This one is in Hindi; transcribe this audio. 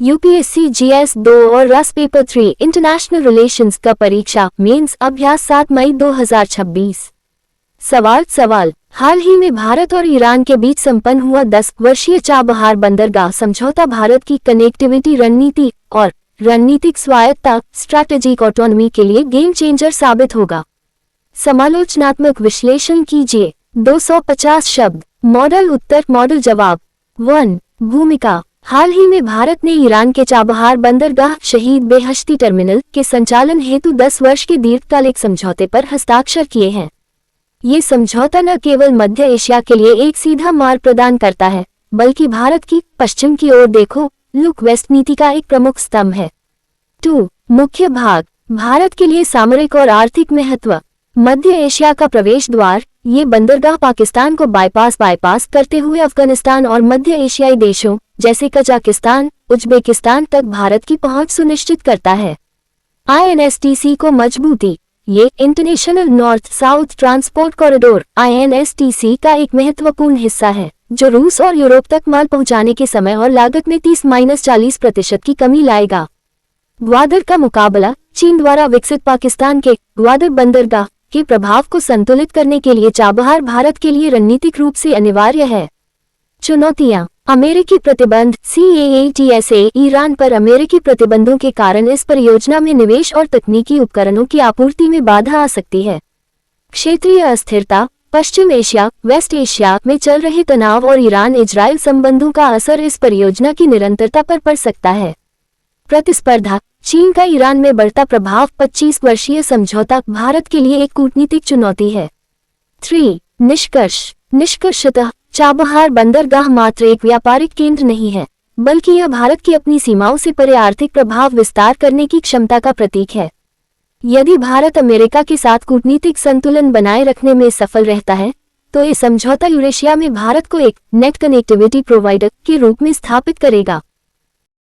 यूपीएससी जीएस 2 और रस पेपर 3 इंटरनेशनल रिलेशंस का परीक्षा मेंस अभ्यास 7 मई 2026। सवाल हाल ही में भारत और ईरान के बीच संपन्न हुआ 10 वर्षीय चाबहार बंदरगाह समझौता भारत की कनेक्टिविटी रणनीति और रणनीतिक स्वायत्तता स्ट्रैटेजिक ऑटोनॉमी के लिए गेम चेंजर साबित होगा। समालोचनात्मक विश्लेषण कीजिए। 250 शब्द। मॉडल उत्तर मॉडल जवाब। 1 भूमिका। हाल ही में भारत ने ईरान के चाबहार बंदरगाह शहीद बेहश्ती टर्मिनल के संचालन हेतु 10 वर्ष के दीर्घकालिक समझौते पर हस्ताक्षर किए हैं। ये समझौता न केवल मध्य एशिया के लिए एक सीधा मार्ग प्रदान करता है, बल्कि भारत की पश्चिम की ओर देखो लुक वेस्ट नीति का एक प्रमुख स्तंभ है। 2 मुख्य भाग। भारत के लिए सामरिक और आर्थिक महत्व। मध्य एशिया का प्रवेश द्वार। ये बंदरगाह पाकिस्तान को बाईपास करते हुए अफगानिस्तान और मध्य एशियाई देशों जैसे कजाकिस्तान, उज्बेकिस्तान तक भारत की पहुंच सुनिश्चित करता है। INSTC को मजबूती। ये international north south transport corridor INSTC का एक महत्वपूर्ण हिस्सा है, जो रूस और यूरोप तक माल पहुंचाने के समय और लागत में 30-40% की कमी लाएगा। ग्वादर का मुकाबला। चीन द्वारा विकसित पाकिस्तान के ग्वादर बंदरगाह के प्रभाव को संतुलित करने के लिए चाबहार भारत के लिए रणनीतिक रूप से अनिवार्य है। चुनौतियां। अमेरिकी प्रतिबंध CAATSA। ईरान पर अमेरिकी प्रतिबंधों के कारण इस परियोजना में निवेश और तकनीकी उपकरणों की आपूर्ति में बाधा आ सकती है। क्षेत्रीय अस्थिरता। पश्चिम एशिया, वेस्ट एशिया में चल रहे तनाव और ईरान इजराइल संबंधों का असर इस परियोजना की निरंतरता पर पड़ सकता है। प्रतिस्पर्धा। चीन का ईरान में बढ़ता प्रभाव। 25 वर्षीय समझौता भारत के लिए एक कूटनीतिक चुनौती है। 3 निष्कर्ष। निष्कर्षतः चाबहार बंदरगाह मात्र एक व्यापारिक केंद्र नहीं है, बल्कि यह भारत की अपनी सीमाओं से परे आर्थिक प्रभाव विस्तार करने की क्षमता का प्रतीक है। यदि भारत अमेरिका के साथ कूटनीतिक संतुलन बनाए रखने में सफल रहता है, तो ये समझौता यूरेशिया में भारत को एक नेट कनेक्टिविटी प्रोवाइडर के रूप में स्थापित करेगा।